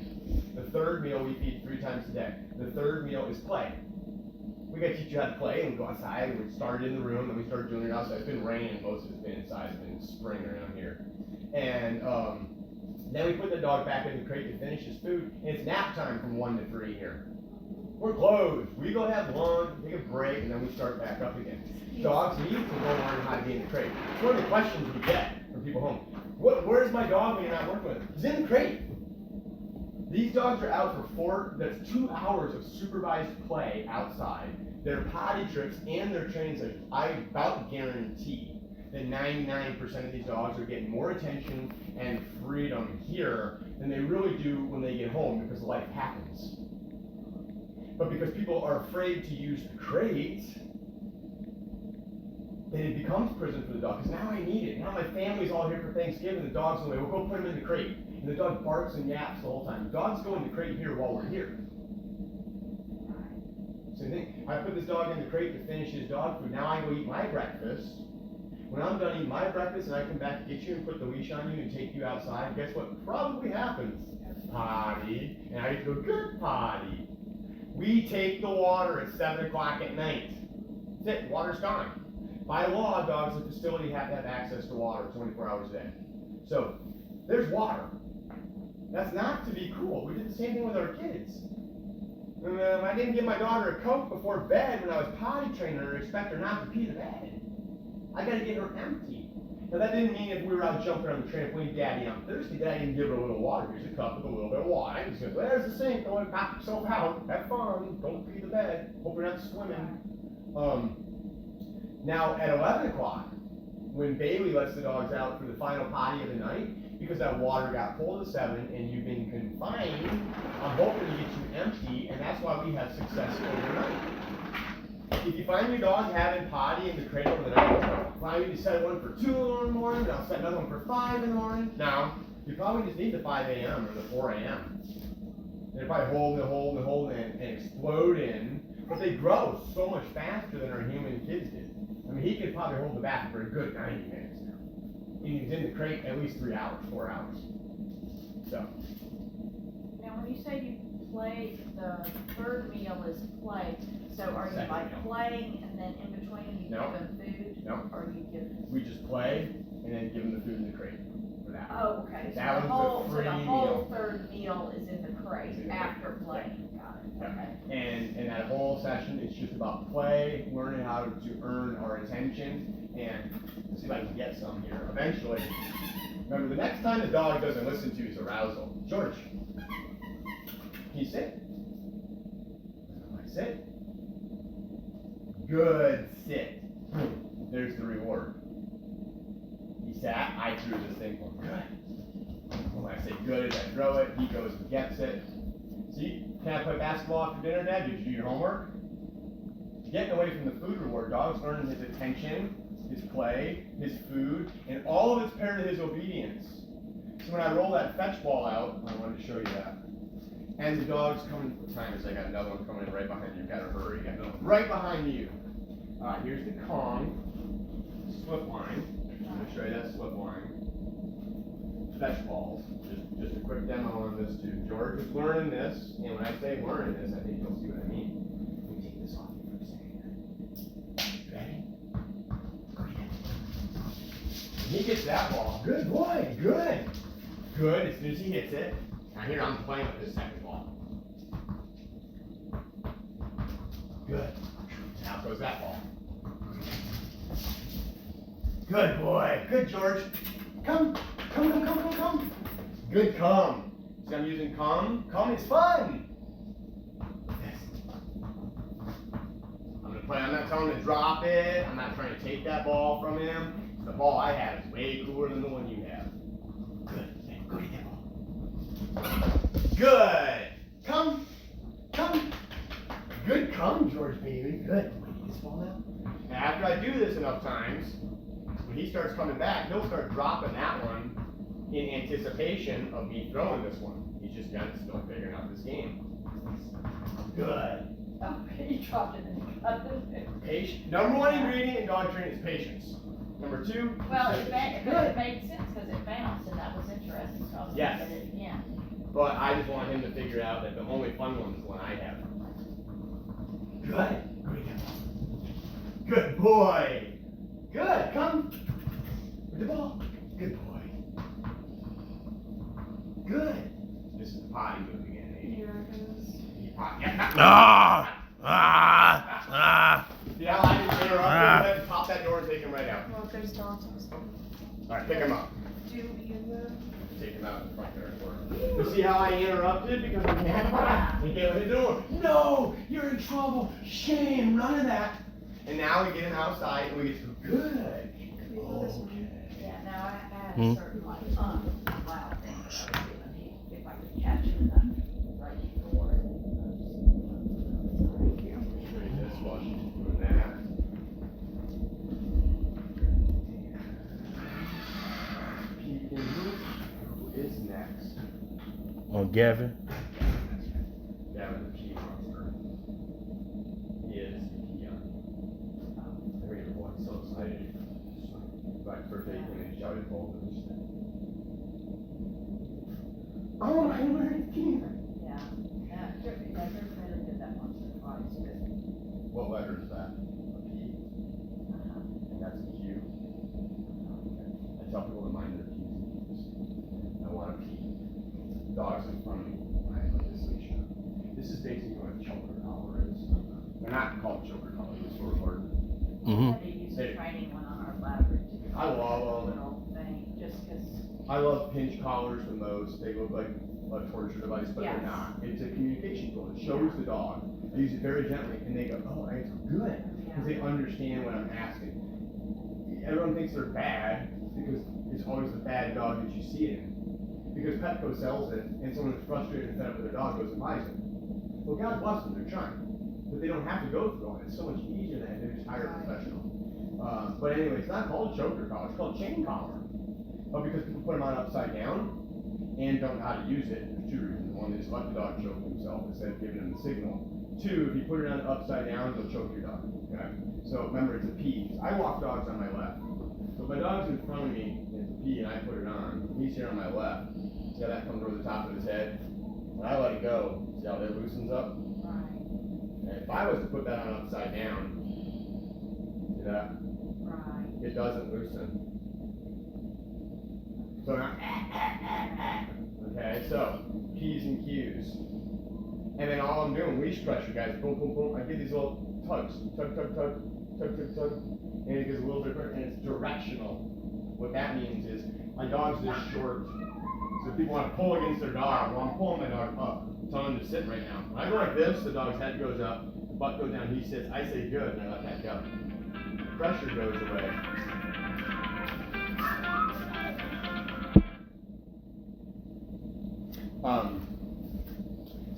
The 3rd meal we feed 3 times a day. The 3rd meal is play. We gotta teach you how to play, and we go outside, and we started in the room, and we started doing it outside. It's been raining, most of it's been inside, it's been spring around here. And then we put the dog back in the crate to finish his food, and it's nap time from 1 to 3 here. We're closed. We go have lunch, take a break, and then we start back up again. Dogs need to go learn how to be in the crate. It's one of the questions we get from people home. Where's my dog when you're not working with him? He's in the crate. These dogs are out for that's 2 hours of supervised play outside. Their potty trips and their training sessions. I about guarantee that 99% of these dogs are getting more attention and freedom here than they really do when they get home, because life happens. But because people are afraid to use the crate, then it becomes prison for the dog, because now I need it. Now my family's all here for Thanksgiving, the dog's away, we'll go put him in the crate. And the dog barks and yaps the whole time. The dog's going in the crate here while we're here. Same thing. I put this dog in the crate to finish his dog food. Now I go eat my breakfast. When I'm done eating my breakfast and I come back to get you and put the leash on you and take you outside, guess what probably happens? Potty. And I get to go, good potty. We take the water at 7 o'clock at night. That's it, water's gone. By law, dogs at the facility have to have access to water 24 hours a day. So, there's water. That's not to be cruel. We did the same thing with our kids. I didn't give my daughter a Coke before bed when I was potty training her and expect her not to pee the bed. I gotta get her empty. Now that didn't mean if we were out jumping on the trampoline, Daddy, I'm thirsty, that I didn't give her a little water. Here's a cup with a little bit of water. He said, there's the sink, don't knock yourself out, have fun, don't pee the bed, hope you're not swimming. Now at 11 o'clock, when Bailey lets the dogs out for the final potty of the night, because that water got cold at 7 and you've been confined, I'm hoping to get you empty, and that's why we have success overnight. If you find your dog having potty in the cradle of the night, find me to set one for 2 in the morning, and I'll set another one for 5 in the morning. Now, you probably just need the 5 a.m. or the 4 a.m. They're probably holding and exploding, but they grow so much faster than our human kids did. I mean, he could probably hold the bath for a good 90 minutes now. And he's in the crate at least 3 hours, 4 hours. So. Now, when you say you play, the third meal is play, so are you Second like meal. playing and then in between you No. give them food? No. Or you give them? We just play and then give them the food in the crate for that. Oh, okay, so That the one's a whole, free whole meal. third meal is in the Is crate in the after crate. playing, got it, Yeah. okay. And that whole session is just about play, learning how to earn our attention, and let's see if I can get some here. Eventually, remember the next time the dog doesn't listen to his arousal, George, can you sit? Sit. Good, sit. There's the reward. He sat, I threw this thing for him. Good. When I say good, as I throw it, he goes and gets it. See, can I play basketball after dinner, Dad? Did you do your homework? Getting away from the food reward, dog's learning his attention, his play, his food, and all of it's paired to his obedience. So when I roll that fetch ball out, I wanted to show you that. And the dog's coming, what time is it? I got another one coming in right behind you. Gotta hurry. Got another one right behind you. Alright, here's the Kong slip line. I'm gonna show you that slip line. Fetch balls. Just a quick demo on this too. George is learning this, and when I say learning this, I think you'll see what I mean. Let me take this off you for a second. Ready? Go ahead. He gets that ball. Good boy. Good. Good. As soon as he hits it. Now here I'm playing with this second ball. Good. Now goes that ball. Good boy. Good, George. Come. Good come. See, I'm using come. Come is fun. Yes. I'm gonna play. I'm not telling him to drop it. I'm not trying to take that ball from him. The ball I have is way cooler than the one you have. Good. Go get that ball. Good. Come. Good come, George baby. Good. Wait, this ball now. Now after I do this enough times, when he starts coming back, he'll start dropping that one in anticipation of me throwing this one. He's just still figuring out this game. Good. Okay, you dropped it in the cut. Patience. Number 1 ingredient in dog training is patience. Number 2. Well, it good. made sense because it bounced and that was interesting, so I was Yes. looking at it again. But I just want him to figure out that the only fun one is the one I have. Good. Good boy. Good. Come. With the ball. Good boy. Good. This is the potty move again. Here it goes. See how I didn't interrupt him? Go ahead and pop that door and take him right out. Well, there's dogs. Alright, pick him up. Do you Take him out in the front there. You see how I interrupted because I can't? He came in the door. No, you're in trouble. Shame, none of that. And now we get him outside and we get to good. Okay. Yeah, now I had a certain like loud thing that I was doing. If I could catch it enough right before it. Thank you. Trade this while she's doing that. Who is next? Gavin. Gavin the Key Monster. He is the key on. There you go, so excited. Like for taking and shouted bold and stuff. Oh, my word, key. Yeah, Rick really did that once or twice, but. What letter is that? A P? And that's a Q. I tell people to mind their P's and Q's. I want a P. Dogs in front of me. I have this leash on. This is basically what a choker collar is. They're not called choker collars, it's sort of hard. Had to use a training one on our lab. I love them. I love pinch collars the most. They look like a torture device, but they're Yes. not. It's a communication tool. It shows the dog. I use it very gently, and they go, "Oh, it's good," because they understand what I'm asking. Everyone thinks they're bad because it's always the bad dog that you see it in. Because Petco sells it, and someone who's frustrated and fed up with their dog goes and buys it. Well, God bless them, they're trying. But they don't have to go through all that. It's so much easier than they just hire a professional. But anyway, it's not called choker collar, it's called chain collar. But because people put them on upside down and don't know how to use it, there's two reasons. One, they just let the dog choke himself instead of giving him the signal. Two, if you put it on upside down, they'll choke your dog. Okay? So remember, it's a pee. I walk dogs on my left. So if my dog's in front of me, and it's a pee, and I put it on, he's here on my left. See how that comes over the top of his head? When I let it go, see how that loosens up? Right, And if I was to put that on upside down, see that? right. It doesn't loosen. So now, okay, so P's and Q's. And then all I'm doing, leash pressure, guys, boom, boom, boom. I give these little tugs, tug, tug, tug, tug, tug, tug, and it gets a little different, and it's directional. What that means is my dog's this short, so if people want to pull against their dog, well, I'm pulling my dog up, telling him to sit right now. When I go like this, the dog's head goes up, the butt goes down, he sits. I say good, and I let that go. Pressure goes away.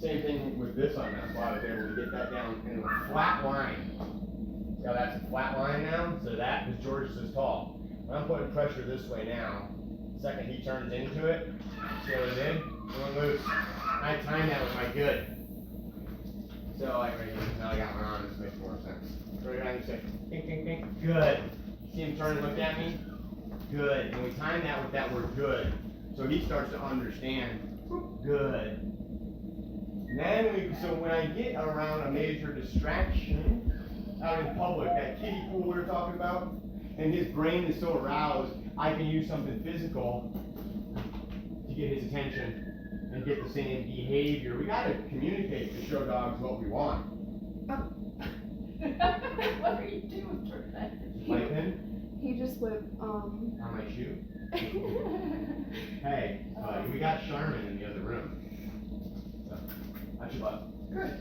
Same thing with this on that, so I was able to get that down in a flat line. See how that's a flat line now? So that, because George is this tall. When I'm putting pressure this way now, the second he turns into it, see how it's in? Going loose. I time that with my good. So like right here, now I got one on, this makes more sense. Right around, you say, ping, ping, ping, good. See him turn and look at me? Good. And we time that with that word good. So he starts to understand, good. Then so when I get around a major distraction out in public, that kiddie pool we were talking about, and his brain is so aroused, I can use something physical to get his attention and get the same behavior. We gotta communicate to show dogs what we want. What are you doing for that? Like him? He just went, On my shoe? Hey, we got Charmin in the other room. So, that's your butt. Good.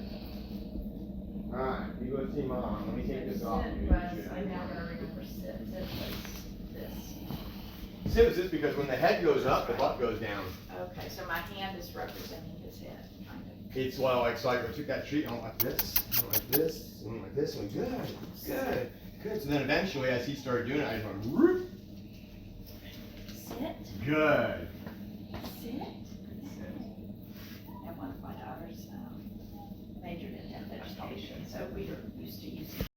Alright, you go see mom. Let me take this off. Sit was, I now gotta remember sit was this. Sit was this because when the head goes up, the butt goes down. Okay, so my hand is representing his head, kind of. It's well, like, so I took that treat, I went like this, I went like this, I went like this, and good, good, good. So then eventually, as he started doing it, I just went, whoop. Sit, Good. sit. And one of my daughters majored in health education, so we were used to using